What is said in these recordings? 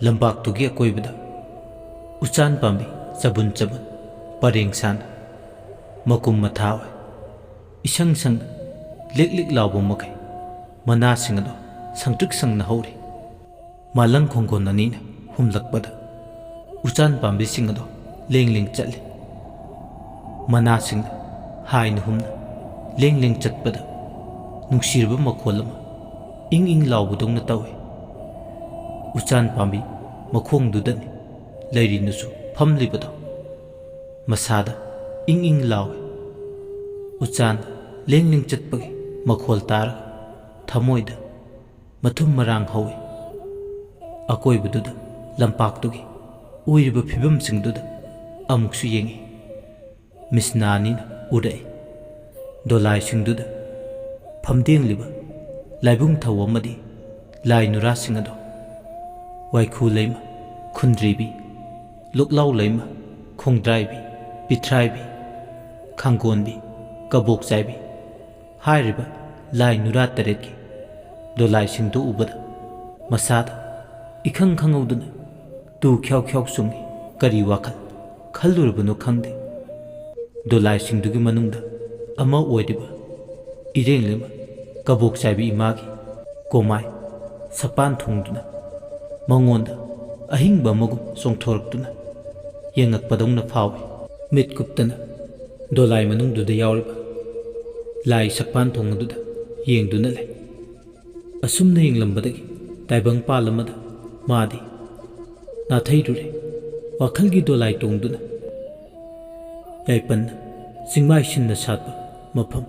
लंबाक्तुगी अकोइबदा उचान पाम्बी चबुन चबुन परेंग सान मकुम मथा ओय इसंग संग लिक लिक लाउब मखै मना सिंग अदो संगट्रिक संग हौरी मालंग खोंगोन अनीना हुमलकपदा उचान पाम्बी सिंग अदो लेंग लेंग चले मना सिंग हाइन हुमना लेंग लेंग चटपदा नुंगसिरबा मखोल अमा इंग इंग लाउबदौना तौवे उचान पाम्बी मखोंगदुदनी लैरिनुसु फमलिबदो मसादा इंग इंग लावे उचान लेंग लेंग चटपगी मखोल तार थमोइदा मथुम मरांग हौवे अकोइबदुदा लंपाक्तुगी उइरिबा फिबम सिंगदुदा अमुकसु येंगी मिसनानीना उरई दोलाई सिंगदुदा फमदेंगलिबा लाइबुंग थौ अमदी लाई नुरा सिंग अदो वाइखु लैमा खुंद्रीबी लुकलाउ लैमा खोंद्राइबी पिथ्राइबी खांगोनबी कबोक चाइबी हाइरिबा लाई नुरा तरेतकी दोलाई सिंगदु उबदा मसादा इखंग खंगौदुना तू ख्याउ ख्याउ सुंगी करी वाखल खल्लुरबनो खंगदे दोलाई सिंगदुगी मनुंगदा अमा ओइदिबा इरेंग लेमा कबोक चाइबी इमागी कोमाई सपान थुंगदुना मंगोंदा अहिंगबा मगुम सोंगथोरक्तुना येंगकपदौना फावे मिट कुप्तना दोलाई मनुंगदुदा यावरिबा लाई सपान थोंगदुदा येंगदुना ले असुमना येंगलंबदगी ताइबंग पालमदा मादी नाथैरुरे वाखलगी दोलाई तोंगदुना याइपन्ना सिंगमाई सिन्ना सातबा मफम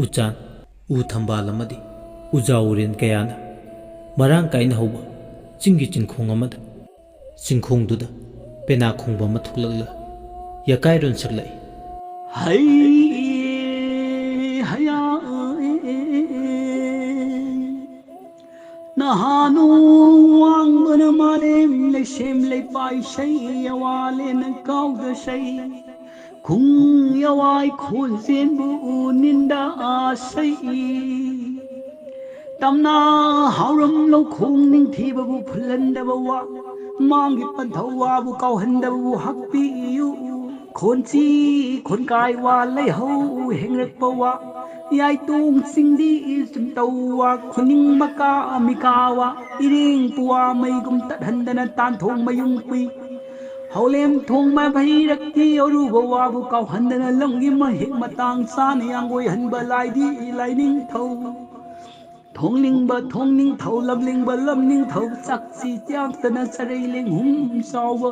उचान उ थंबाल अमदी उजाउरेन कयाना मरांग काइना हौबा चिंगी चिंखोंग अमदा चिंखोंगदुदा पेना खोंगबा अमा थुकलगला यकाइरोन सकलाई हाय हया नहानु वांगन मालेम लेशेम ले पाइशै यवालेन काउद शै खुंग यवाई खोलजेन बु निंदा आशै तमना हावरम लो खोंग निंगथीबबु फुलंदबवा मांगी पंथौवाबु काउहंदबु हक्पियु खोंची खोनकाई वा लैहौ हेंगरकपवा याई तोंग सिंगदी सुमतौवा खुनिंग मका मिकावा इरेंग पुवा मैगुम तटहंदना तानथोंग मयुंग पुई हौलेम थोंग मा भैरक्ति अरुबवाबु काउहंदना लंगी महिक मतंग सान यांगोय हनबा लाइदी लाइनिंग थौ थोंगनिंग थौ लमनिंग थौ चक्सी त्याक्तना चरैलेंग हुम चाव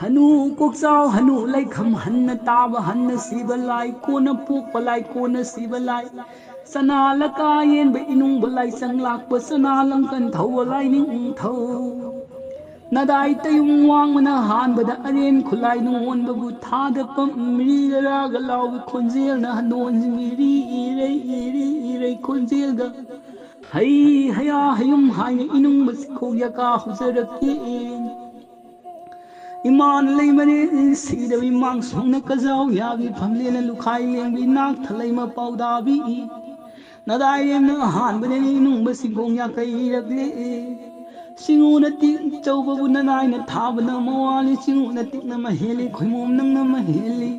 हनु कोकचाव हनु लैखम हन्न ताब हन्न सिब लाई कोन पोक पलाई कोन सिब लाई सना लका येन बे इनुंग बलाई संग लाक सना लंकन थौ लाइनिंग थौ नदाई तयुंग वांग मना हान बदा अरेन खुलाई नुन बबु थाद पम मिरी राग लाव खोंजेल न हनोन जिंगिरी इरे खोंजेल ग हई हया हयुम हाइने इनुंग बसिखो यका हुजरके इमान लई मने सीदवी मांग सोंग कजाव यागी फमले न लुखाई लेंगी नाक थलई म पौदाबी नदाई न हान बने इनुंग बसिखो या कई रगले सिंगू न ति चौबबु ननाई न थाब न मवाली सिंगू न ति न महेली खुमोम नंग न महेली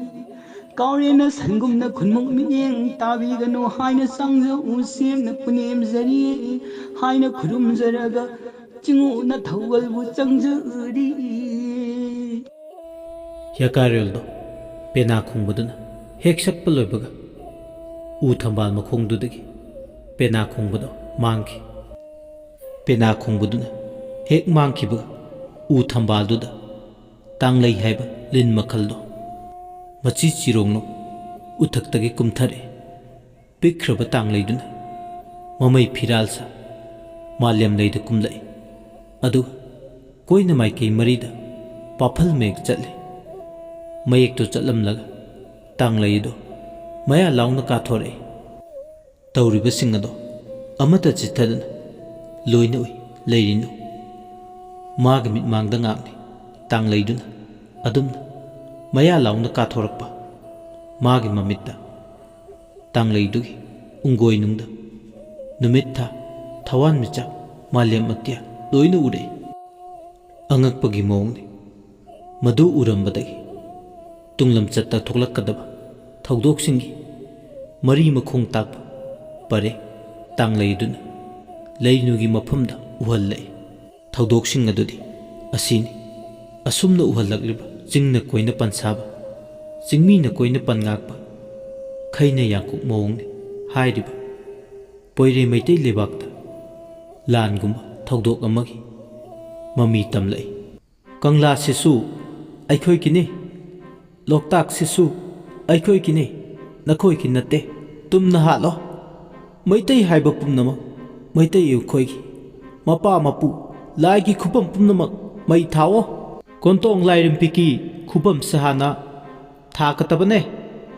काउरे न संगुम न खुनमुक मियेंग ताबी गनो हाय न संग उ सेम न पुनेम जरी हाय न खुरुम जरगा चिंगू न थौवल बु चंगजरी यकारेलदो पेना खोंगबदुना हेक सकप लोइबगा उ थंबाल मखोंगदुदगी पेना खोंगबदो मांगी पेना खोंगबदुना हेक मांगखिबगा उ थंबालदुदा तांगलै हाइबा लिन मखलदो मची चिरोंगनो उथक्तगी कुमथरे पिख्रबा तांगलैदुना ममै फिरालसा माल्यम लैद कुमलै अदु कोइना माइकई मरीदा पाफल मेग चले मयेक तो चलमलगा तांगलैदो मया लाउना काथोरे तौरिबा सिंगदो अमता चिथदना लोइना उइ लैरिनु माग मिट मांगदा ngaakni तांगलैदुना अदुमना मया लाउना काथोरकपा मागी ममित्ता तांगलैदुगी उंगोइनुंगदा नुमित था थवान मिचा माल्यम अत्या लोइना उरे ꯑꯉꯛꯄꯒꯤ ꯃꯑꯣꯡꯅꯤ ꯃꯗꯨ ꯎꯔꯝꯕꯗꯒꯤ ꯇꯨꯡꯂꯝꯆꯠꯇ ꯊꯣꯛꯂꯛꯀꯗꯕ ꯊꯧꯗꯣꯛꯁꯤꯡꯒꯤ ꯃꯔꯤ ꯃꯈꯣꯡ ꯇꯥꯛꯄ ꯄꯔꯦꯡ ꯇꯥꯡꯂꯩꯗꯨꯅ ꯂꯩꯅꯨꯒꯤ ꯃꯐꯝꯗ ꯎꯍꯜꯂꯛꯏ ꯊꯧꯗꯣꯛꯁꯤꯡ ꯑꯗꯨꯗꯤ ꯑꯁꯤꯅꯤ ꯑꯁꯨꯝꯅ ꯎꯍꯜꯂꯛꯂꯤꯕ ꯆꯤꯡꯅ ꯀꯣꯏꯅ ꯄꯟꯁꯥꯕ ꯆꯤꯡꯃꯤꯅ ꯀꯣꯏꯅ ꯄꯟꯉꯥꯛꯄ ꯈꯩꯅ ꯌꯥꯡꯀꯣꯛ ꯃꯑꯣꯡꯅꯤ ꯍꯥꯏꯔꯤꯕ ꯄꯣꯏꯔꯩ ꯃꯩꯇꯩ ꯂꯩꯕꯥꯛꯇ ꯂꯥꯟꯒꯨꯝꯕ ꯊꯧꯗꯣꯛ ꯑꯃꯒꯤ ꯃꯃꯤ ꯇꯝꯂꯛꯏ ꯀꯪꯂꯥꯁꯤꯁꯨ ꯑꯩꯈꯣꯏꯒꯤꯅꯤ ꯂꯣꯛꯇꯥꯛꯁꯤꯁꯨ ꯑꯩꯈꯣꯏꯒꯤꯅꯤ ꯅꯈꯣꯏꯒꯤ ꯅꯠꯇꯦ ꯇꯨꯝꯅ ꯍꯥꯠꯂꯣ ꯃꯩꯇꯩ ꯍꯥꯏꯕ ꯄꯨꯝꯅꯃꯛ ꯃꯩꯇꯩ ꯑꯩꯈꯣꯏꯒꯤ ꯃꯄꯥ ꯃꯄꯨ ꯂꯥꯏꯒꯤ ꯈꯨꯕꯝ ꯄꯨꯝꯅꯃꯛ ꯃꯩ ꯊꯥꯎꯑꯣ ꯀꯣꯟꯇꯣꯡ ꯂꯥꯏꯔꯦꯝꯕꯤꯒꯤ ꯈꯨꯕꯝꯁꯦ ꯍꯥꯟꯅ ꯊꯥꯒꯗꯕꯅꯦ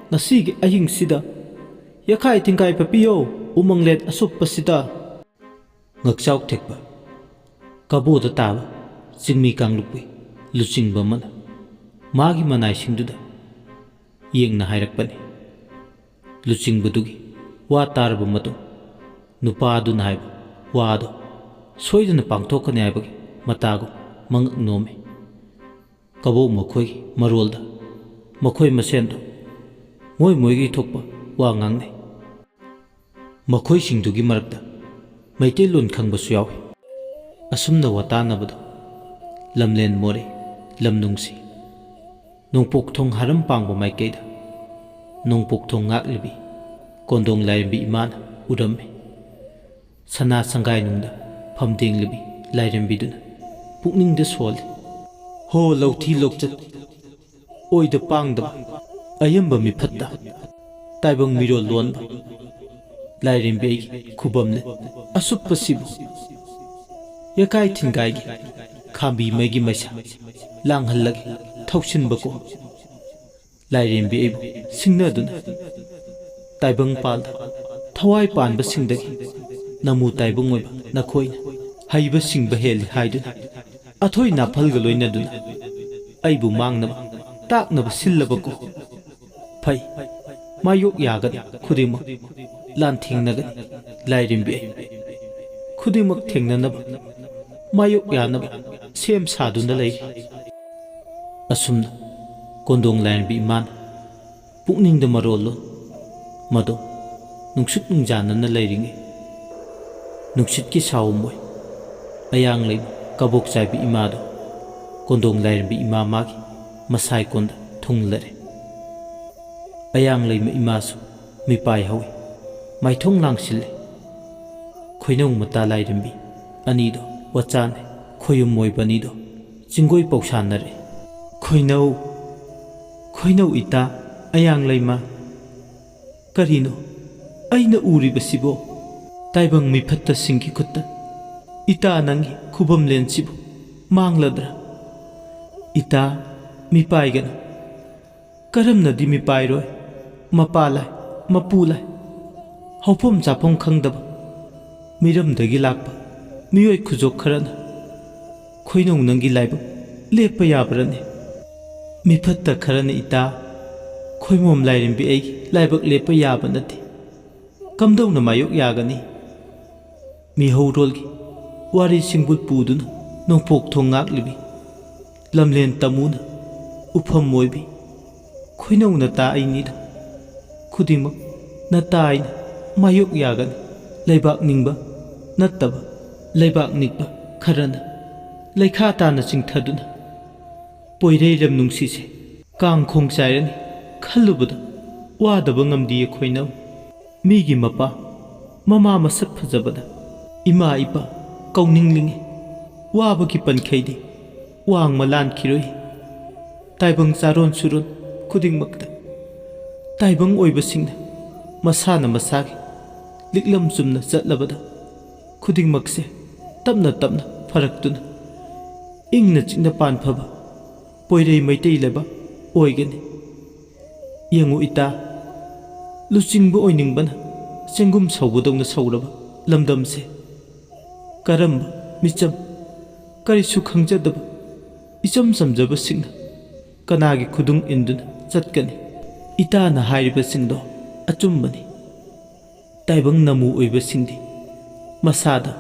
ꯉꯁꯤꯒꯤ ꯑꯍꯤꯡꯁꯤꯗ ꯌꯥꯈꯥꯏ ꯊꯤꯡꯒꯥꯏ ꯄꯤꯌꯣ ꯎꯃꯪꯂꯦꯟ ꯑꯁꯨꯞꯄꯁꯤꯗ ꯉꯛꯆꯥꯎ ꯊꯦꯛꯄ ꯀꯕꯣꯗ ꯇꯥꯕ ꯆꯤꯡꯃꯤ ꯀꯥꯡꯂꯨꯞꯀꯤ ꯂꯨꯆꯤꯡꯕ ꯑꯃꯅ ꯃꯥꯒꯤ ꯃꯅꯥꯏꯁꯤꯡꯗꯨꯗ ꯌꯦꯡꯅ ꯍꯥꯏꯔꯛꯄꯅꯤ ꯂꯨꯆꯤꯡꯕꯗꯨꯒꯤ ꯋꯥ ꯇꯥꯔꯕ ꯃꯇꯨꯡ ꯅꯨꯄꯥꯗꯨꯅ ꯍꯥꯏꯕ ꯋꯥꯗꯣ ꯁꯣꯏꯗꯅ ꯄꯥꯡꯊꯣꯛꯀꯅꯤ ꯍꯥꯏꯕꯒꯤ ꯃꯇꯥꯒꯨꯝ ꯃꯉꯛ ꯅꯣꯝꯃꯤ ꯀꯕꯣ ꯃꯈꯣꯏꯒꯤ ꯃꯔꯣꯜꯗ ꯃꯈꯣꯏ ꯃꯁꯦꯟꯗꯣ ꯃꯣꯏꯒꯤ ꯊꯣꯛꯄ ꯋꯥ ꯉꯥꯡꯅꯩ ꯃꯈꯣꯏꯁꯤꯡꯗꯨꯒꯤ ꯃꯔꯛꯇ ꯃꯩꯇꯩꯂꯣꯟ ꯈꯪꯕꯁꯨ ꯌꯥꯎꯏ ꯑꯁꯨꯝꯅ ꯋꯥꯇꯥꯅꯕꯗꯣ ꯂꯝꯂꯦꯟ ꯃꯣꯔꯦ ꯂꯝꯅꯨꯡꯁꯤ ꯅꯣꯡꯄꯣꯛꯊꯣꯡ ꯍꯥꯔꯝ ꯄꯥꯡꯕ ꯃꯥꯏꯀꯩꯗ ꯅꯣꯡꯄꯣꯛꯊꯣꯡ ꯉꯥꯛꯂꯤꯕꯤ ꯀꯣꯟꯗꯣꯡ ꯂꯥꯏꯔꯦꯝꯕꯤ ꯏꯃꯥꯅ ꯎꯔꯝꯃꯤ ꯁꯅꯥ ꯁꯪꯒꯥꯏꯅꯨꯡꯗ ꯐꯝꯇꯦꯡꯂꯤꯕꯤ ꯂꯥꯏꯔꯦꯝꯕꯤꯗꯨꯅ ꯄꯨꯛꯅꯤꯡꯗ ꯁꯣꯜꯂꯤ ꯍꯣ ꯂꯧꯊꯤ ꯂꯧꯆꯠ ꯑꯣꯏꯗ ꯄꯥꯡꯗꯕ ꯑꯌꯝꯕ ꯃꯤꯐꯠꯇ ꯇꯥꯏꯕꯪ ꯃꯤꯔꯣꯜ ꯂꯣꯟꯕ ꯂꯥꯏꯔꯦꯝꯕꯤ ꯑꯩꯒꯤ ꯈꯨꯕꯝꯅꯦ ꯑꯁꯨꯞꯄꯁꯤꯕꯨ ꯌꯥꯀꯥꯏ ꯊꯤꯟꯒꯥꯏꯒꯤ ꯈꯥꯝꯕꯤ ꯃꯩꯒꯤ ꯃꯩꯁꯥ ꯂꯥꯡꯍꯜꯂꯒꯦ ꯊꯧꯁꯤꯟꯕꯀꯣ ꯂꯥꯏꯔꯦꯝꯕꯤ ꯑꯩꯕꯨ ꯁꯤꯡꯅꯗꯨꯅ ꯇꯥꯏꯕꯪ ꯄꯥꯜꯗ ꯊꯋꯥꯏ ꯄꯥꯟꯕꯁꯤꯡꯗꯒꯤ ꯅꯃꯨ ꯇꯥꯏꯕꯪ ꯑꯣꯏꯕ ꯅꯈꯣꯏꯅ ꯍꯩꯕ ꯁꯤꯡꯕ ꯍꯦꯜꯂꯤ ꯍꯥꯏꯗꯨꯅ ꯑꯊꯣꯏ ꯅꯥꯐꯜꯒ ꯂꯣꯏꯅꯗꯨꯅ ꯑꯩꯕꯨ ꯃꯥꯡꯅꯕ ꯇꯥꯛꯅꯕ ꯁꯤꯜꯂꯕꯀꯣ ꯐꯩ ꯃꯥꯌꯣꯛ ꯌꯥꯒꯅꯤ ꯈꯨꯗꯤꯡꯃꯛ ꯂꯥꯟꯊꯦꯡꯅꯒꯅꯤ ꯂꯥꯏꯔꯦꯝꯕꯤ ꯑꯩ ꯈꯨꯗꯤꯡꯃꯛ ꯊꯦꯡꯅꯅꯕ ꯃꯥꯌꯣꯛ ꯌꯥꯅꯕ ꯁꯦꯝ ꯁꯥꯗꯨꯅ ꯂꯩꯔꯤ ꯑꯁꯨꯝꯅ ꯀꯣꯟꯗꯣꯡ ꯂꯥꯏꯔꯦꯝꯕꯤ ꯏꯃꯥꯅ ꯄꯨꯛꯅꯤꯡꯗ ꯃꯔꯣꯜꯂꯣꯟ ꯃꯗꯣ ꯅꯨꯡꯁꯨꯛ ꯅꯨꯡꯖꯥꯅꯅ ꯂꯩꯔꯤꯉꯩ ꯅꯨꯡꯁꯤꯠꯀꯤ ꯁꯥꯎꯝꯕꯣꯏ ꯑꯌꯥꯡ ꯂꯩꯕ ꯀꯕꯣꯛ ꯆꯥꯏꯕꯤ ꯏꯃꯥꯗꯣ ꯀꯣꯟꯗꯣꯡ ꯂꯥꯏꯔꯦꯝꯕꯤ ꯏꯃꯥ ꯃꯥꯒꯤ ꯃꯁꯥꯏ ꯀꯣꯟꯗ ꯊꯨꯡꯂꯔꯦ ꯑꯌꯥꯡ ꯂꯩꯃ ꯏꯃꯥꯁꯨ ꯃꯤꯄꯥꯏ ꯍꯧꯏ ꯃꯥꯏꯊꯣꯡ ꯂꯥꯡꯁꯤꯜꯂꯦ ꯈꯣꯏꯅꯧ ꯃꯇꯥ ꯂꯥꯏꯔꯦꯝꯕꯤ ꯑꯅꯤꯗꯣ ꯋꯥꯆꯥꯅꯦ ꯈꯣꯏꯌꯨꯝ ꯑꯣꯏꯕ ꯑꯅꯤꯗꯣ ꯆꯤꯡꯒꯣꯏ ꯄꯧꯁꯥꯟꯅꯔꯦ ꯈꯣꯏꯅꯧ ꯏꯇꯥ ꯑꯌꯥꯡ ꯂꯩꯃ ꯀꯔꯤꯅꯣ ꯑꯩꯅ ꯎꯔꯤꯕꯁꯤꯕꯣ ꯇꯥꯏꯕꯪ ꯃꯤꯐꯠꯇꯁꯤꯡꯒꯤ ꯈꯨꯠꯇ ꯏꯇꯥ ꯅꯪꯒꯤ ꯈꯨꯕꯝꯂꯦꯟꯁꯤꯕꯨ ꯃꯥꯡꯂꯗ꯭ꯔꯥ ꯏꯇꯥ ꯃꯤꯄꯥꯏꯒꯅꯨ ꯀꯔꯝꯅꯗꯤ ꯃꯤꯄꯥꯏꯔꯣꯏ ꯃꯄꯥ ꯂꯥꯏ ꯃꯄꯨ ꯂꯥꯏ ꯍꯧꯐꯝ ꯆꯥꯐꯝ ꯈꯪꯗꯕ ꯃꯤꯔꯝꯗꯒꯤ ꯂꯥꯛꯄ ꯃꯤꯑꯣꯏ ꯈꯨꯖꯣꯛ ꯈꯔꯅ ꯈꯣꯏꯅꯧ ꯅꯪꯒꯤ ꯂꯥꯏꯕꯛ ꯂꯦꯞꯄ ꯌꯥꯕ꯭ꯔꯅꯦ ꯃꯤꯐꯠꯇ ꯈꯔꯅ ꯏꯇꯥ ꯈꯣꯏꯃꯣꯝ ꯂꯥꯏꯔꯦꯝꯕꯤ ꯑꯩꯒꯤ ꯂꯥꯏꯕꯛ ꯂꯦꯞꯄ ꯌꯥꯕ ꯅꯠꯇꯦ ꯀꯝꯗꯧꯅ ꯃꯥꯌꯣꯛ ꯌꯥꯒꯅꯤ ꯃꯤꯍꯧꯔꯣꯜꯒꯤ ꯋꯥꯔꯤ ꯁꯤꯡꯕꯨꯜ ꯄꯨꯗꯨꯅ ꯅꯣꯡꯄꯣꯛꯊꯣꯡ ꯉꯥꯛꯂꯤꯕꯤ ꯂꯝꯂꯦꯟ ꯇꯃꯨꯅ ꯎꯐꯝ ꯑꯣꯏꯕꯤ ꯈꯣꯏꯅꯧ ꯅꯇꯥ ꯑꯩꯅꯤꯗ ꯈꯨꯗꯤꯡꯃꯛ ꯅꯇꯥ ꯑꯩꯅ ꯃꯥꯌꯣꯛ ꯌꯥꯒꯅꯤ ꯂꯩꯕꯥꯛ ꯅꯤꯡꯕ ꯅꯠꯇꯕ ꯂꯩꯕꯥꯛ ꯅꯤꯛꯄ ꯈꯔꯅ ꯂꯩꯈꯥ ꯇꯥꯅ ꯆꯤꯡꯊꯗꯨꯅ ꯄꯣꯏꯔꯩ ꯂꯝꯅꯨꯡꯁꯤꯁꯦ ꯀꯥꯡꯈꯣꯡ ꯆꯥꯏꯔꯅꯤ ꯈꯜꯂꯨꯕꯗ ꯋꯥꯗꯕ ꯉꯝꯗꯤꯌꯦ ꯈꯣꯏꯅꯧ ꯃꯤꯒꯤ ꯃꯄꯥ ꯃꯃꯥ ꯃꯁꯛ ꯐꯖꯕꯗ ꯏꯃꯥ ꯏꯄꯥ ꯀꯧꯅꯤꯡꯂꯤꯉꯦ ꯋꯥꯕꯒꯤ ꯄꯟꯈꯩꯗꯤ ꯋꯥꯡꯃ ꯂꯥꯟꯈꯤꯔꯣꯏ ꯇꯥꯏꯕꯪ ꯆꯥꯔꯣꯟ ꯁꯨꯔꯣꯟ ꯈꯨꯗꯤꯡꯃꯛꯇ ꯇꯥꯏꯕꯪ ꯑꯣꯏꯕꯁꯤꯡꯅ ꯃꯁꯥꯅ ꯃꯁꯥꯒꯤ ꯂꯤꯛꯂꯝ ꯆꯨꯝꯅ ꯆꯠꯂꯕꯗ ꯈꯨꯗꯤꯡꯃꯛꯁꯦ ꯇꯞꯅ ꯇꯞꯅ ꯐꯔꯛꯇꯨꯅ ꯏꯪꯅ ꯆꯤꯛꯅ ꯄꯥꯟꯐꯕ ꯄꯣꯏꯔꯩ ꯃꯩꯇꯩ ꯂꯩꯕꯥꯛ ꯑꯣꯏꯒꯅꯤ ꯌꯦꯡꯉꯨ ꯏꯇꯥ ꯂꯨꯆꯤꯡꯕ ꯑꯣꯏꯅꯤꯡꯕꯅ ꯆꯦꯡꯒꯨꯝ ꯁꯧꯕꯗꯧꯅ ꯁꯧꯔꯕ ꯂꯝꯗꯝꯁꯦ ꯀꯔꯝꯕ ꯃꯤꯆꯝ ꯀꯔꯤꯁꯨ ꯈꯪꯖꯗꯕ ꯏꯆꯝ ꯆꯝꯖꯕꯁꯤꯡꯅ ꯀꯅꯥꯒꯤ ꯈꯨꯗꯨꯡ ꯏꯟꯗꯨꯅ ꯆꯠꯀꯅꯤ ꯏꯇꯥꯅ ꯍꯥꯏꯔꯤꯕꯁꯤꯡꯗꯣ ꯑꯆꯨꯝꯕꯅꯤ ꯇꯥꯏꯕꯪ ꯅꯃꯨ ꯑꯣꯏꯕꯁꯤꯡꯗꯤ ꯃꯁꯥꯗ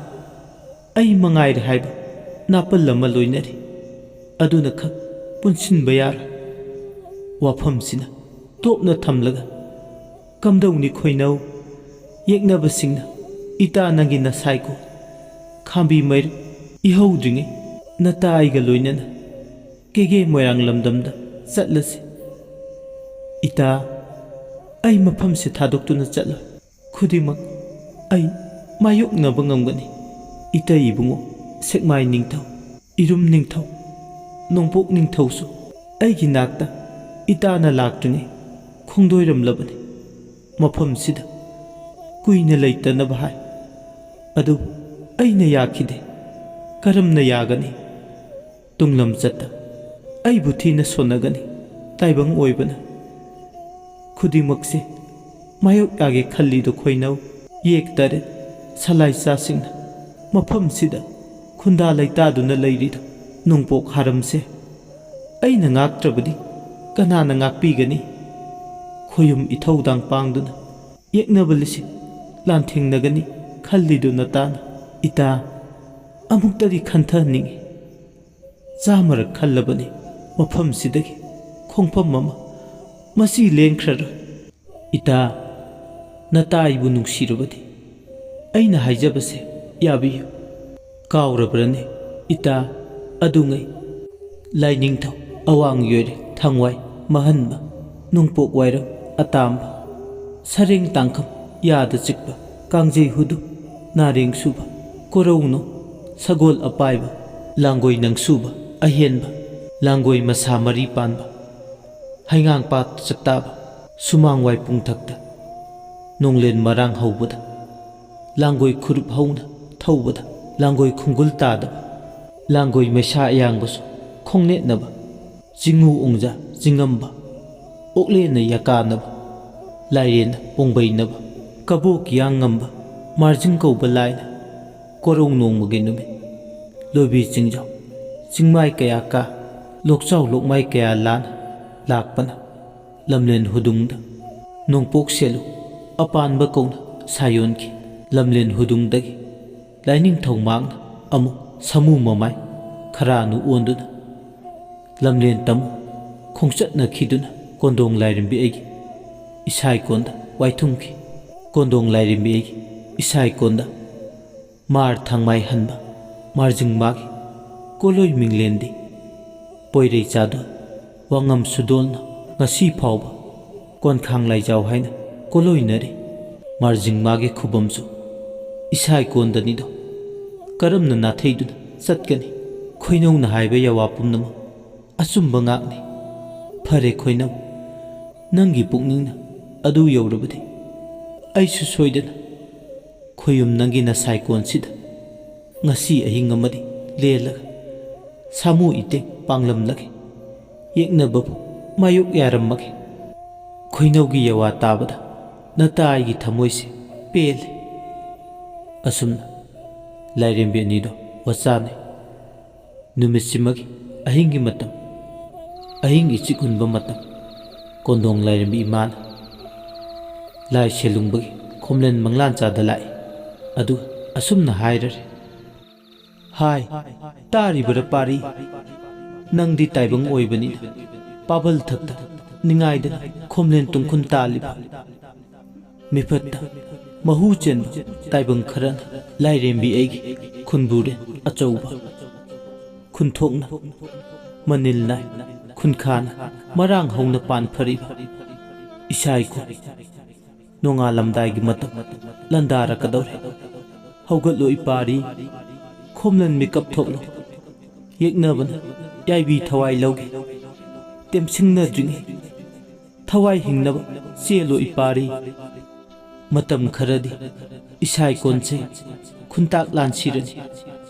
ꯑꯩ ꯃꯉꯥꯏꯔꯦ ꯍꯥꯏꯕ ꯅꯥꯄꯜ ꯑꯃ ꯂꯣꯏꯅꯔꯤ ꯑꯗꯨꯅ ꯈꯛ ꯄꯨꯟꯁꯤꯟꯕ ꯌꯥꯔꯣꯏ꯫ ꯋꯥꯐꯝꯁꯤꯅ ꯇꯣꯞꯅ ꯊꯝꯂꯒ ꯀꯝꯗꯧꯅꯤ ꯈꯣꯏꯅꯧ ꯌꯦꯛꯅꯕꯁꯤꯡꯅ ꯏꯇꯥ ꯅꯪꯒꯤ ꯅꯁꯥꯏꯀꯣ ꯈꯥꯝꯕꯤ ꯃꯩꯔꯛ ꯏꯍꯧꯗ꯭ꯔꯤꯉꯩ ꯅꯇꯥ ꯑꯩꯒ ꯂꯣꯏꯅꯅ ꯀꯦꯒꯦ ꯃꯣꯏꯔꯥꯡ ꯂꯝꯗꯝꯗ ꯆꯠꯂꯁꯤ꯫ ꯏꯇꯥ ꯑꯩ ꯃꯐꯝꯁꯦ ꯊꯥꯗꯣꯛꯇꯨꯅ ꯆꯠꯂꯣꯏ꯫ ꯈꯨꯗꯤꯡꯃꯛ ꯑꯩ ꯃꯥꯌꯣꯛꯅꯕ ꯉꯝꯒꯅꯤ꯫ ꯏꯇꯩ ꯏꯕꯨꯡꯉꯣ ꯁꯦꯛꯃꯥꯏ ꯅꯤꯡꯊꯧ, ꯏꯔꯨꯝ ꯅꯤꯡꯊꯧ, ꯅꯣꯡꯄꯣꯛ ꯅꯤꯡꯊꯧꯁꯨ ꯑꯩꯒꯤ ꯅꯥꯛꯇ ꯏꯇꯥꯅ ꯂꯥꯛꯇ꯭ꯔꯤꯉꯩ ꯈꯣꯡꯗꯣꯏꯔꯝꯂꯕꯅꯤ꯫ ꯃꯐꯝꯁꯤꯗ ꯀꯨꯏꯅ ꯂꯩꯇꯅꯕ ꯍꯥꯏ, ꯑꯗꯨꯕꯨ ꯑꯩꯅ ꯌꯥꯈꯤꯗꯦ꯫ ꯀꯔꯝꯅ ꯌꯥꯒꯅꯤ? ꯇꯨꯡꯂꯝꯆꯠꯇ ꯑꯩꯕꯨ ꯊꯤꯅ ꯁꯣꯟꯅꯒꯅꯤ ꯇꯥꯏꯕꯪ ꯑꯣꯏꯕꯅ꯫ ꯈꯨꯗꯤꯡꯃꯛꯁꯦ ꯃꯥꯌꯣꯛ ꯌꯥꯒꯦ ꯈꯜꯂꯤꯗꯣ ꯈꯣꯏꯅꯧ ꯌꯦꯛ ꯇꯔꯦꯠ ꯁꯂꯥꯏꯆꯥꯁꯤꯡꯅ ꯃꯐꯝꯁꯤꯗ ꯈꯨꯟꯗꯥ ꯂꯩꯇꯥꯗꯨꯅ ꯂꯩꯔꯤꯗꯣ ꯅꯣꯡꯄꯣꯛ ꯍꯥꯔꯝꯁꯦ ꯑꯩꯅ ꯉꯥꯛꯇ꯭ꯔꯕꯗꯤ ꯀꯅꯥꯅ ꯉꯥꯛꯄꯤꯒꯅꯤ? ꯈꯣꯌꯨꯝ ꯏꯊꯧꯗꯥꯡ ꯄꯥꯡꯗꯨꯅ ꯌꯦꯛꯅꯕ ꯂꯤꯁꯤꯡ ꯂꯥꯟꯊꯦꯡꯅꯒꯅꯤ ꯈꯜꯂꯤꯗꯨ ꯅꯇꯥꯅ꯫ ꯏꯇꯥ ꯑꯃꯨꯛꯇꯗꯤ ꯈꯟꯊꯅꯤꯡꯉꯤ꯫ ꯆꯥꯃꯔꯛ ꯈꯜꯂꯕꯅꯤ ꯃꯐꯝꯁꯤꯗꯒꯤ ꯈꯣꯡꯐꯝ ꯑꯃ ꯃꯁꯤ ꯂꯦꯡꯈ꯭ꯔꯔꯣꯏ꯫ ꯏꯇꯥ ꯅꯇꯥ ꯑꯩꯕꯨ ꯅꯨꯡꯁꯤꯔꯕꯗꯤ ꯑꯩꯅ ꯍꯥꯏꯖꯕꯁꯦ ꯌꯥꯕꯤꯌꯨ꯫ ꯀꯥꯎꯔꯕ꯭ꯔꯅꯦ ꯏꯇꯥ ꯑꯗꯨꯉꯩ ꯂꯥꯏꯅꯤꯡꯊꯧ, ꯑꯋꯥꯡ ꯌꯣꯏꯔꯦꯡ, ꯊꯥꯡꯋꯥꯏ, ꯃꯍꯟꯕ, ꯅꯣꯡꯄꯣꯛ ꯋꯥꯏꯔꯝ, ꯑꯇꯥꯝꯕ, ꯁꯔꯦꯡ ꯇꯥꯡꯈꯝ, ꯌꯥꯗ ꯆꯤꯛꯄ, ꯀꯥꯡꯖꯩ ꯍꯨꯗꯨ, ꯅꯥꯔꯦꯡ ꯁꯨꯕ, ꯀꯣꯔꯧꯅꯣ, ꯁꯒꯣꯜ ꯑꯄꯥꯏꯕ, ꯂꯥꯡꯒꯣꯏ ꯅꯪꯁꯨꯕ, ꯑꯍꯦꯟꯕ, ꯂꯥꯡꯒꯣꯏ ꯃꯁꯥ ꯃꯔꯤ ꯄꯥꯟꯕ, ꯍꯩꯉꯥꯡꯄꯥꯠ ꯆꯛꯇꯥꯕ, ꯁꯨꯃꯥꯡꯋꯥꯏ ꯄꯨꯡꯊꯛꯇ, ꯅꯣꯡꯂꯦꯟ ꯃꯔꯥꯡ ꯍꯧꯕꯗ, ꯂꯥꯡꯒꯣꯏ ꯈꯨꯔꯨꯞ ꯍꯧꯅ ꯊꯧꯕꯗ, ꯂꯥꯡꯒꯣꯏ ꯈꯨꯡꯒꯨꯜ ꯇꯥꯗꯕ, ꯂꯥꯡꯒꯣꯏ ꯃꯩꯁꯥ ꯑꯌꯥꯡꯕꯁꯨ ꯈꯣꯡꯅꯦꯠꯅꯕ, ꯆꯤꯡꯉꯨ ꯑꯣꯡꯖꯥ ꯆꯤꯡꯉꯝꯕ, ꯑꯣꯛꯂꯦꯟꯅ ꯌꯥꯀꯥꯅꯕ, ꯂꯥꯏꯔꯦꯟꯅ ꯄꯣꯡꯕꯩꯅꯕ, ꯀꯕꯣꯛ ꯌꯥꯡ ꯉꯝꯕ, ꯃꯥꯔꯖꯤꯡ ꯀꯧꯕ ꯂꯥꯏꯅ ꯀꯣꯔꯧ ꯅꯣꯡꯃꯒꯤ ꯅꯨꯃꯤꯠ, ꯂꯣꯏꯕꯤ ꯆꯤꯡꯖꯥꯎ ꯆꯤꯡꯃꯥꯏ ꯀꯌꯥ ꯀꯥ, ꯂꯣꯛꯆꯥꯎ ꯂꯣꯛꯃꯥꯏ ꯀꯌꯥ ꯂꯥꯟ ꯂꯥꯛꯄꯅ ꯂꯝꯂꯦꯟ ꯍꯨꯗꯨꯡꯗ ꯅꯣꯡꯄꯣꯛ ꯁꯦꯂꯨ ꯑꯄꯥꯟꯕ ꯀꯧꯅ ꯁꯥꯌꯣꯟꯈꯤ꯫ ꯂꯝꯂꯦꯟ ꯍꯨꯗꯨꯡꯗꯒꯤ ꯂꯥꯏꯅꯤꯡꯊꯧ ꯃꯥꯡꯅ ꯑꯃꯨꯛ ꯁꯃꯨ ꯃꯃꯥꯏ ꯈꯔꯥꯅꯨ ꯑꯣꯟꯗꯨꯅ ꯂꯝꯂꯦꯟ ꯇꯝꯃꯨ ꯈꯣꯡꯆꯠꯅꯈꯤꯗꯨꯅ ꯀꯣꯟꯗꯣꯡ ꯂꯥꯏꯔꯦꯝꯕꯤ ꯑꯩꯒꯤ ꯏꯁꯥꯏꯀꯣꯟꯗ ꯋꯥꯏꯊꯨꯡꯈꯤ꯫ ꯀꯣꯟꯗꯣꯡ ꯂꯥꯏꯔꯦꯝꯕꯤ ꯑꯩꯒꯤ ꯏꯁꯥꯏꯀꯣꯟꯗ ꯃꯥꯔ ꯊꯥꯡꯃꯥꯏ ꯍꯟꯕ, ꯃꯥꯔꯖꯤꯡ ꯃꯥꯒꯤ ꯀꯣꯂꯣꯏ ꯃꯤꯡꯂꯦꯟꯗꯤ ꯄꯣꯏꯔꯩ ꯆꯥꯗꯣꯟ, ꯋꯥꯉꯝ ꯁꯨꯗꯣꯜꯅ ꯉꯁꯤ ꯐꯥꯎꯕ ꯀꯣꯟꯈꯥꯡ ꯂꯥꯏꯖꯥꯎ ꯍꯥꯏꯅ ꯀꯣꯂꯣꯏꯅꯔꯤ꯫ ꯃꯥꯔꯖꯤꯡ ꯃꯥꯒꯤ ꯈꯨꯕꯝꯁꯨ ꯏꯁꯥꯏꯀꯣꯟꯗꯅꯤꯗꯣ ꯀꯔꯝꯅ ꯅꯥꯊꯩꯗꯨꯅ ꯆꯠꯀꯅꯤ? ꯈꯣꯏꯅꯧꯅ ꯍꯥꯏꯕ ꯌꯥꯋꯥ ꯄꯨꯝꯅꯃꯛ ꯑꯆꯨꯝꯕ ꯉꯥꯛꯅꯤ꯫ ꯐꯔꯦ ꯈꯣꯏꯅꯧ, ꯅꯪꯒꯤ ꯄꯨꯛꯅꯤꯡꯅ ꯑꯗꯨ ꯌꯧꯔꯕꯗꯤ ꯑꯩꯁꯨ ꯁꯣꯏꯗꯅ ꯈꯣꯌꯨꯝ ꯅꯪꯒꯤ ꯅꯁꯥꯏꯀꯣꯟꯁꯤꯗ ꯉꯁꯤ ꯑꯍꯤꯡ ꯑꯃꯗꯤ ꯂꯦꯜꯂꯒ ꯁꯥꯃꯨ ꯏꯇꯦꯡ ꯄꯥꯡꯂꯝꯂꯒꯦ, ꯌꯦꯛꯅꯕꯕꯨ ꯃꯥꯌꯣꯛ ꯌꯥꯔꯝꯃꯒꯦ꯫ ꯈꯣꯏꯅꯧꯒꯤ ꯌꯥꯋꯥ ꯇꯥꯕꯗ ꯅꯇꯥ ꯑꯩꯒꯤ ꯊꯃꯣꯏꯁꯦ ꯄꯦꯜꯂꯦ꯫ ꯑꯁꯨꯝꯅ ꯂꯥꯏꯔꯦꯝꯕꯤ ꯑꯅꯤꯗꯣ ꯋꯥꯆꯥꯅꯩ꯫ ꯅꯨꯃꯤꯠꯁꯤꯃꯒꯤ ꯑꯍꯤꯡꯒꯤ ꯃꯇꯝ, ꯑꯍꯤꯡ ꯏꯆꯤꯛ ꯎꯟꯕ ꯃꯇꯝ, ꯀꯣꯟꯗꯣꯡ ꯂꯥꯏꯔꯦꯝꯕꯤ ꯏꯃꯥꯅ ꯂꯥꯏ ꯁꯦꯂꯨꯡꯕꯒꯤ ꯈꯣꯝꯂꯦꯟ ꯃꯪꯂꯥꯟꯆꯥꯗ ꯂꯥꯛꯏ꯫ ꯑꯗꯨꯒ ꯑꯁꯨꯝꯅ ꯍꯥꯏꯔꯔꯦ: ꯍꯥꯏ ꯇꯥꯔꯤꯕꯔ ꯄꯥꯔꯤ, ꯅꯪꯗꯤ ꯇꯥꯏꯕꯪ ꯑꯣꯏꯕꯅꯤꯅ ꯄꯥꯕꯜ ꯊꯛꯇ ꯅꯤꯡꯉꯥꯏꯗꯅ ꯈꯣꯝꯂꯦꯟ ꯇꯨꯡꯈꯨꯟ ꯇꯥꯜꯂꯤꯕ ꯃꯤꯐꯠꯇ ꯃꯍꯨ ꯆꯦꯟꯕ ꯇꯥꯏꯕꯪ ꯈꯔꯅ ꯂꯥꯏꯔꯦꯝꯕꯤ ꯑꯩꯒꯤ ꯈꯨꯟꯕꯨꯔꯦꯟ ꯑꯆꯧꯕ ꯈꯨꯟꯊꯣꯛꯅ ꯃꯅꯤꯜ ꯅꯥꯏ ꯈꯨꯟꯈꯥꯅ ꯃꯔꯥꯡ ꯍꯧꯅ ꯄꯥꯟꯐꯔꯤꯕ ꯏꯁꯥꯏꯀꯣꯟ ꯅꯣꯡꯉꯥꯜꯂꯝꯗꯥꯏꯒꯤ ꯃꯇꯝ ꯂꯟꯗꯥꯔꯛꯀꯗꯧꯔꯦ꯫ ꯍꯧꯒꯠꯂꯣ ꯏꯄꯥꯔꯤ, ꯈꯣꯝꯂꯦꯟ ꯃꯤꯀꯞ ꯊꯣꯛꯂꯣ, ꯌꯦꯛꯅꯕꯅ ꯌꯥꯏꯕꯤ ꯊꯋꯥꯏ ꯂꯧꯒꯦ꯫ ꯇꯦꯝꯁꯤꯡꯅꯗ꯭ꯔꯤꯉꯩ ꯊꯋꯥꯏ ꯍꯤꯡꯅꯕ ꯆꯦꯜꯂꯣ ꯏꯄꯥꯔꯤ꯫ ꯃꯇꯝ ꯈꯔꯗꯤ ꯏꯁꯥꯏꯀꯣꯟꯁꯦ ꯈꯨꯟꯇꯥꯛ ꯂꯥꯟꯁꯤꯔꯅꯤ,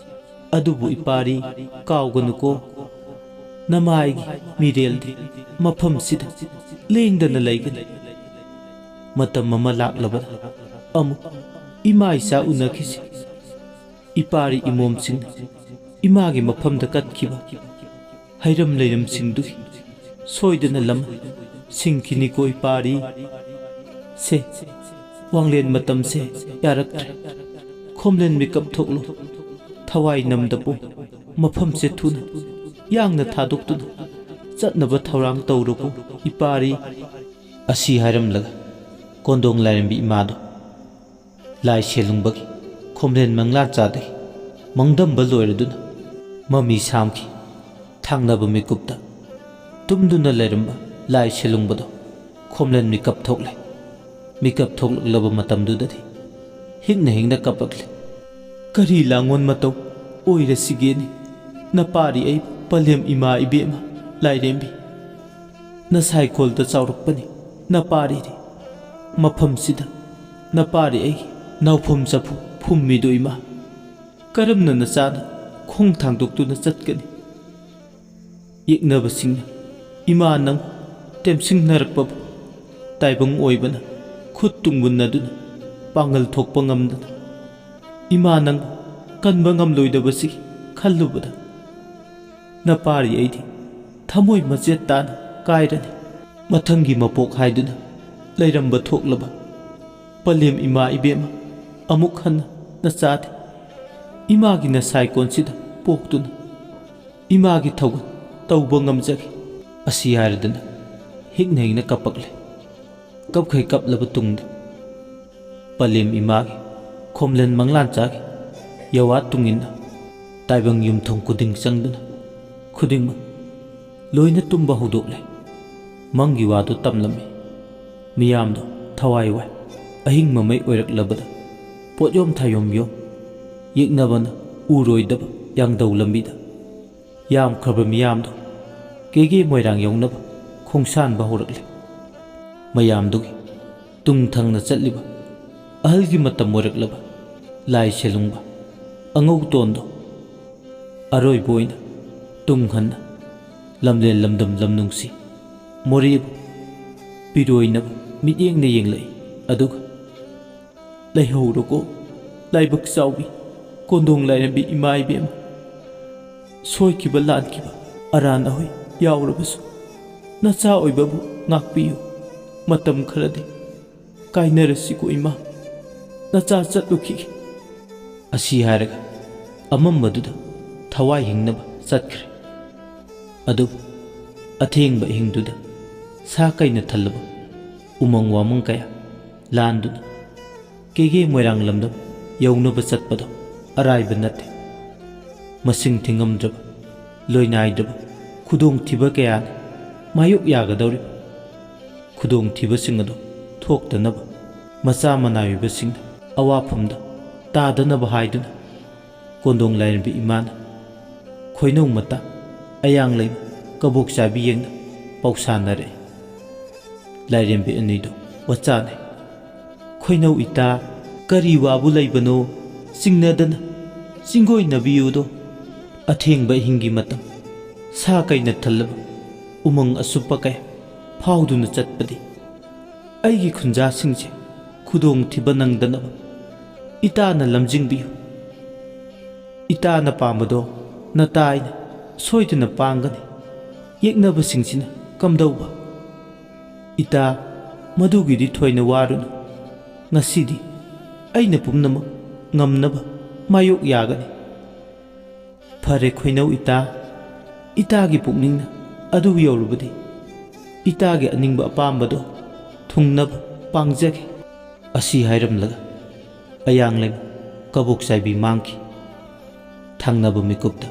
ꯑꯗꯨꯕꯨ ꯏꯄꯥꯔꯤ ꯀꯥꯎꯒꯅꯨꯀꯣ, ꯅꯃꯥꯏꯒꯤ ꯃꯤꯔꯦꯜꯗꯤ ꯃꯐꯝꯁꯤꯗ ꯂꯦꯡꯗꯅ ꯂꯩꯒꯅꯤ꯫ ꯃꯇꯝ ꯑꯃ ꯂꯥꯛꯂꯕꯗ ꯑꯃꯨꯛ ꯏꯃꯥ ꯏꯆꯥ ꯎꯅꯈꯤꯁꯤ꯫ ꯏꯄꯥꯔꯤ ꯏꯃꯣꯝꯁꯤꯡꯅ ꯏꯃꯥꯒꯤ ꯃꯐꯝꯗ ꯀꯠꯈꯤꯕ ꯍꯩꯔꯝ ꯂꯩꯔꯝꯁꯤꯡꯗꯨꯒꯤ ꯁꯣꯏꯗꯅ ꯂꯝ ꯁꯤꯡꯈꯤꯅꯤꯀꯣ ꯏꯄꯥꯔꯤ꯫ ꯁꯦ ꯋꯥꯡꯂꯦꯟ ꯌꯥꯡꯅ ꯊꯥꯗꯣꯛꯇꯨꯅ ꯆꯠꯅꯕ ꯊꯧꯔꯥꯡ ꯇꯧꯔꯣꯀꯣ ꯏꯄꯥꯔꯤ ꯑꯁꯤ ꯍꯥꯏꯔꯝꯂꯒ ꯀꯣꯟꯗꯣꯡ ꯂꯥꯏꯔꯦꯝꯕꯤ ꯏꯃꯥꯗꯣ ꯂꯥꯏ ꯁꯦꯜꯂꯨꯡꯕꯒꯤ ꯈꯣꯝꯂꯦꯟ ꯃꯪꯂꯥꯟꯆꯥꯗꯒꯤ ꯃꯪꯗꯝꯕ ꯂꯣꯏꯔꯗꯨꯅ ꯃꯃꯤ ꯁꯥꯝꯈꯤ꯫ ꯊꯥꯡꯅꯕ ꯃꯤꯀꯨꯞꯇ ꯇꯨꯝꯗꯨꯅ ꯂꯩꯔꯝꯕ ꯂꯥꯏ ꯁꯦꯜꯂꯨꯡꯕꯗꯣ ꯈꯣꯝꯂꯦꯟ ꯃꯤꯀꯞ ꯊꯣꯛꯂꯦ꯫ ꯃꯤꯀꯞ ꯊꯣꯛꯂꯛꯂꯕ ꯃꯇꯝꯗꯨꯗꯗꯤ ꯍꯤꯡꯅ ꯍꯤꯡꯅ ꯀꯞꯂꯛꯂꯦ꯫ ꯀꯔꯤ ꯂꯥꯡꯑꯣꯟ ꯃꯇꯧ ꯑꯣꯏꯔꯁꯤꯒꯦꯅꯤ ꯅꯄꯥꯔꯤ ꯑꯩ ꯄꯂꯦꯝ ꯏꯃꯥ ꯏꯕꯦꯝꯃ ꯂꯥꯏꯔꯦꯝꯕꯤ ꯅꯁꯥꯏꯈꯣꯜꯗ ꯆꯥꯎꯔꯛꯄꯅꯤ ꯅꯄꯥꯔꯤꯗꯤ ꯃꯐꯝꯁꯤꯗ ꯅꯄꯥꯔꯤ ꯑꯩꯒꯤ ꯅꯥꯎꯐꯝ ꯆꯐꯨ ꯐꯨꯝꯃꯤꯗꯣ ꯏꯃꯥ ꯀꯔꯝꯅ ꯅꯆꯥꯅ ꯈꯣꯡ ꯊꯥꯡꯗꯣꯛꯇꯨꯅ ꯆꯠꯀꯅꯤ? ꯌꯦꯛꯅꯕꯁꯤꯡꯅ ꯏꯃꯥ ꯅꯪ ꯇꯦꯝꯁꯤꯡꯅꯔꯛꯄꯕꯨ ꯇꯥꯏꯕꯪ ꯑꯣꯏꯕꯅ ꯈꯨꯠ ꯇꯨꯡꯃꯨꯟꯅꯗꯨꯅ ꯄꯥꯡꯒꯜ ꯊꯣꯛꯄ ꯉꯝꯗꯅ ꯏꯃꯥ ꯅꯪꯕꯨ ꯀꯟꯕ ꯉꯝꯂꯣꯏꯗꯕꯁꯤ ꯈꯜꯂꯨꯕꯗ ꯅꯄꯥꯔꯤ ꯑꯩꯗꯤ ꯊꯃꯣꯏ ꯃꯆꯦꯠ ꯇꯥꯅ ꯀꯥꯏꯔꯅꯤ꯫ ꯃꯊꯪꯒꯤ ꯃꯄꯣꯛ ꯍꯥꯏꯗꯨꯅ ꯂꯩꯔꯝꯕ ꯊꯣꯛꯂꯕ ꯄꯂꯦꯝ ꯏꯃꯥ ꯏꯕꯦꯝꯃ ꯑꯃꯨꯛ ꯍꯟꯅ ꯅꯆꯥꯗꯤ ꯏꯃꯥꯒꯤ ꯅꯁꯥꯏꯀꯣꯟꯁꯤꯗ ꯄꯣꯛꯇꯨꯅ ꯏꯃꯥꯒꯤ ꯊꯧꯒꯜ ꯇꯧꯕ ꯉꯝꯖꯒꯦ꯫ ꯑꯁꯤ ꯍꯥꯏꯔꯗꯨꯅ ꯍꯤꯡꯅ ꯍꯤꯡꯅ ꯀꯞꯄꯛꯂꯦ꯫ ꯀꯞꯈꯩ ꯀꯞꯂꯕ ꯇꯨꯡꯗ ꯄꯂꯦꯝ ꯏꯃꯥꯒꯤ ꯈꯣꯝꯂꯦꯟ ꯃꯪꯂꯥꯟꯆꯥꯒꯤ ꯌꯋꯥ ꯇꯨꯡꯏꯟꯅ ꯇꯥꯏꯕꯪ ꯌꯨꯝꯊꯣꯡ ꯈꯨꯗꯤꯡ ꯆꯪꯗꯨꯅ ꯈꯨꯗꯤꯡꯃꯛ ꯂꯣꯏꯅ ꯇꯨꯝꯕ ꯍꯧꯗꯣꯛꯂꯦ꯫ ꯃꯪꯒꯤ ꯋꯥꯗꯨ ꯇꯝꯂꯝꯃꯤ꯫ ꯃꯤꯌꯥꯝꯗꯣ ꯊꯋꯥꯏ ꯋꯥꯏ꯫ ꯑꯍꯤꯡ ꯃꯃꯩ ꯑꯣꯏꯔꯛꯂꯕꯗ ꯄꯣꯠꯌꯣꯝ ꯊꯥꯌꯣꯝ ꯌꯣꯝ ꯌꯦꯛꯅꯕꯅ ꯎꯔꯣꯏꯗꯕ ꯌꯥꯡꯗꯧ ꯂꯝꯕꯤꯗ ꯌꯥꯝꯈ꯭ꯔꯕ ꯃꯤꯌꯥꯝꯗꯣ ꯀꯦꯒꯦ ꯃꯣꯏꯔꯥꯡ ꯌꯧꯅꯕ ꯈꯣꯡꯁꯥꯟꯕ ꯍꯧꯔꯛꯂꯦ꯫ ꯃꯌꯥꯝꯗꯨꯒꯤ ꯇꯨꯡ ꯊꯪꯅ ꯆꯠꯂꯤꯕ ꯑꯍꯜꯒꯤ ꯃꯇꯝ ꯑꯣꯏꯔꯛꯂꯕ ꯂꯥꯏ ꯁꯦꯜꯂꯨꯡꯕ ꯑꯉꯧꯇꯣꯟꯗꯣ ꯑꯔꯣꯏꯕ ꯑꯣꯏꯅ ꯇꯨꯡ ꯍꯟꯅ ꯂꯝꯂꯦꯟ ꯂꯝꯗꯝ ꯂꯝꯅꯨꯡꯁꯤ ꯃꯣꯔꯦꯕꯨ ꯄꯤꯔꯣꯏꯅꯕ ꯃꯤꯠꯌꯦꯡꯅ ꯌꯦꯡꯂꯛꯏ꯫ ꯑꯗꯨꯒ ꯂꯩꯍꯧꯔꯣꯀꯣ ꯂꯥꯏꯕꯛ ꯆꯥꯎꯕꯤ ꯀꯣꯟꯗꯣꯡ ꯂꯥꯏꯔꯦꯝꯕꯤ ꯏꯃꯥ ꯏꯕꯦꯝꯃ ꯁꯣꯏꯈꯤꯕ ꯂꯥꯟꯈꯤꯕ ꯑꯔꯥꯟ ꯑꯍꯣꯏ ꯌꯥꯎꯔꯕꯁꯨ ꯅꯆꯥ ꯑꯣꯏꯕꯕꯨ ꯉꯥꯛꯄꯤꯌꯨ꯫ ꯃꯇꯝ ꯈꯔꯗꯤ ꯀꯥꯏꯅꯔꯁꯤꯀꯣ ꯏꯃꯥ ꯅꯆꯥ ꯆꯠꯂꯨꯈꯤꯒꯦ꯫ ꯑꯁꯤ ꯍꯥꯏꯔꯒ ꯑꯃꯝꯕꯗꯨꯗ ꯊꯋꯥꯏ ꯍꯤꯡꯅꯕ ꯆꯠꯈ꯭ꯔꯦ꯫ ꯑꯗꯨꯕꯨ ꯑꯊꯦꯡꯕ ꯑꯍꯤꯡꯗꯨꯗ ꯁꯥ ꯀꯩꯅ ꯊꯜꯂꯕ ꯎꯃꯪ ꯋꯥꯃꯪ ꯀꯌꯥ ꯂꯥꯟꯗꯨꯅ ꯀꯦꯒꯦ ꯃꯣꯏꯔꯥꯡ ꯂꯝꯗꯝ ꯌꯧꯅꯕ ꯆꯠꯄꯗꯣ ꯑꯔꯥꯏꯕ ꯅꯠꯇꯦ꯫ ꯃꯁꯤꯡ ꯊꯤꯉꯝꯗ꯭ꯔꯕ ꯂꯣꯏꯅꯥꯏꯗ꯭ꯔꯕ ꯈꯨꯗꯣꯡꯊꯤꯕ ꯀꯌꯥꯅ ꯃꯥꯌꯣꯛ ꯌꯥꯒꯗꯧꯔꯤꯕ ꯈꯨꯗꯣꯡꯊꯤꯕꯁꯤꯡ ꯑꯗꯨ ꯊꯣꯛꯇꯅꯕ ꯃꯆꯥ ꯃꯅꯥꯏꯕꯁꯤꯡꯅ ꯑꯋꯥꯐꯝꯗ ꯇꯥꯗꯅꯕ ꯍꯥꯏꯗꯨꯅ ꯀꯣꯟꯗꯣꯡ ꯂꯥꯏꯔꯦꯝꯕꯤ ꯏꯃꯥꯅ ꯈꯣꯏꯅꯧ ꯃꯇꯥ ꯑꯌꯥꯡ ꯂꯩꯃ ꯀꯕꯣꯛ ꯆꯥꯕꯤ ꯌꯦꯡꯅ ꯄꯥꯎꯁꯥꯟꯅꯔꯛꯏ꯫ ꯂꯥꯏꯔꯦꯝꯕꯤ ꯑꯅꯤꯗꯨ ꯋꯥꯆꯥꯅꯩ꯫ ꯈꯣꯏꯅꯧ ꯏꯇꯥ ꯀꯔꯤ ꯋꯥꯕꯨ ꯂꯩꯕꯅꯣ ꯆꯤꯡꯅꯗꯅ ꯆꯤꯡꯒꯣꯏꯅꯕꯤꯌꯨꯗꯣ ꯑꯊꯦꯡꯕ ꯑꯍꯤꯡꯒꯤ ꯃꯇꯝ ꯁꯥ ꯀꯩꯅ ꯊꯜꯂꯕ ꯎꯃꯪ ꯑꯁꯨꯞꯄ ꯀꯌꯥ ꯐꯥꯎꯗꯨꯅ ꯆꯠꯄꯗꯤ ꯑꯩꯒꯤ ꯈꯨꯟꯖꯥꯁꯤꯡꯁꯦ ꯈꯨꯗꯣꯡꯊꯤꯕ ꯅꯪꯗꯅꯕ ꯏꯇꯥꯅ ꯂꯝꯖꯤꯡꯕꯤꯌꯨ꯫ ꯏꯇꯥꯅ ꯄꯥꯝꯕꯗꯣ ꯅꯇꯥꯏꯅ ꯁꯣꯏꯗꯅ ꯄꯥꯡꯒꯅꯤ꯫ ꯌꯦꯛꯅꯕꯁꯤꯡꯁꯤꯅ ꯀꯝꯗꯧꯕ ꯏꯇꯥ ꯃꯗꯨꯒꯤꯗꯤ ꯊꯣꯏꯅ ꯋꯥꯔꯨꯅꯨ꯫ ꯉꯁꯤꯗꯤ ꯑꯩꯅ ꯄꯨꯝꯅꯃꯛ ꯉꯝꯅꯕ ꯃꯥꯌꯣꯛ ꯌꯥꯒꯅꯤ꯫ ꯐꯔꯦ ꯈꯣꯏꯅꯧ ꯏꯇꯥ ꯏꯇꯥꯒꯤ ꯄꯨꯛꯅꯤꯡꯅ ꯑꯗꯨ ꯌꯧꯔꯕꯗꯤ ꯏꯇꯥꯒꯤ ꯑꯅꯤꯡꯕ ꯑꯄꯥꯝꯕꯗꯣ ꯊꯨꯡꯅꯕ ꯄꯥꯡꯖꯒꯦ꯫ ꯑꯁꯤ ꯍꯥꯏꯔꯝꯂꯒ ꯑꯌꯥꯡ ꯂꯩꯃ ꯀꯕꯣꯛ ꯆꯥꯏꯕꯤ ꯃꯥꯡꯈꯤ꯫ ꯊꯪꯅꯕ ꯃꯤꯀꯨꯞꯇ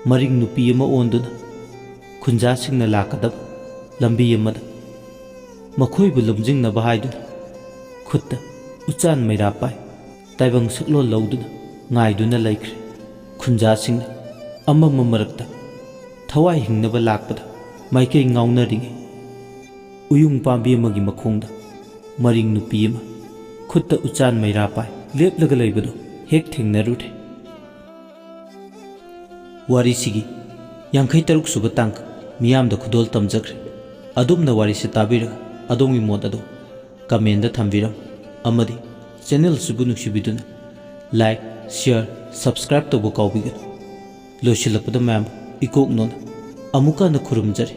ꯃꯔꯤꯡ ꯅꯨꯄꯤ ꯑꯃ ꯑꯣꯟꯗꯨꯅ ꯈꯨꯟꯖꯥꯁꯤꯡꯅ ꯂꯥꯛꯀꯗꯕ ꯂꯝꯕꯤ ꯑꯃꯗ ꯃꯈꯣꯏꯕꯨ ꯂꯝꯖꯤꯡꯅꯕ ꯍꯥꯏꯗꯨꯅ ꯈꯨꯠꯇ ꯎꯆꯥꯟ ꯃꯩꯔꯥ ꯄꯥꯏ ꯇꯥꯏꯕꯪ ꯁꯛꯂꯣꯟ ꯂꯧꯗꯨꯅ ꯉꯥꯏꯗꯨꯅ ꯂꯩꯈ꯭ꯔꯦ꯫ ꯈꯨꯟꯖꯥꯁꯤꯡꯅ ꯑꯃꯝꯕ ꯃꯔꯛꯇ ꯊꯋꯥꯏ ꯍꯤꯡꯅꯕ ꯂꯥꯛꯄꯗ ꯃꯥꯏꯀꯩ ꯉꯥꯎꯅꯔꯤꯉꯩ ꯎꯌꯨꯡ ꯄꯥꯝꯕꯤ ꯑꯃꯒꯤ ꯃꯈꯣꯡꯗ ꯃꯔꯤꯡ ꯅꯨꯄꯤ ꯑꯃ ꯈꯨꯠꯇ ꯎꯆꯥꯟ ꯃꯩꯔꯥ ꯄꯥꯏ ꯂꯦꯞꯂꯒ ꯂꯩꯕꯗꯨ ꯍꯦꯛ ꯊꯦꯡꯅꯔꯨꯔꯦ꯫ ꯋꯥꯔꯤꯁꯤꯒꯤ 53 ꯁꯨꯕ ꯇꯥꯡꯀꯛ ꯃꯤꯌꯥꯝꯗ ꯈꯨꯗꯣꯜ ꯇꯝꯖꯈ꯭ꯔꯦ꯫ ꯑꯗꯣꯝꯅ ꯋꯥꯔꯤꯁꯤ ꯇꯥꯕꯤꯔꯒ ꯑꯗꯣꯝꯒꯤ ꯃꯣꯠ ꯑꯗꯨ ꯀꯃꯦꯟꯗ ꯊꯝꯕꯤꯔꯝ ꯑꯃꯗꯤ ꯆꯦꯅꯦꯜꯁꯤꯕꯨ ꯅꯨꯡꯁꯤꯕꯤꯗꯨꯅ ꯂꯥꯏꯛ ꯁꯤꯌꯔ ꯁꯕꯁꯀ꯭ꯔꯥꯏꯕ ꯇꯧꯕ ꯀꯥꯎꯕꯤꯒꯅꯨ꯫ ꯂꯣꯏꯁꯤꯜꯂꯛꯄꯗ ꯃꯌꯥꯝ ꯏꯀꯣꯛꯅꯣꯅ ꯑꯃꯨꯛꯀ ꯍꯟꯅ ꯈꯨꯔꯨꯝꯖꯔꯤ꯫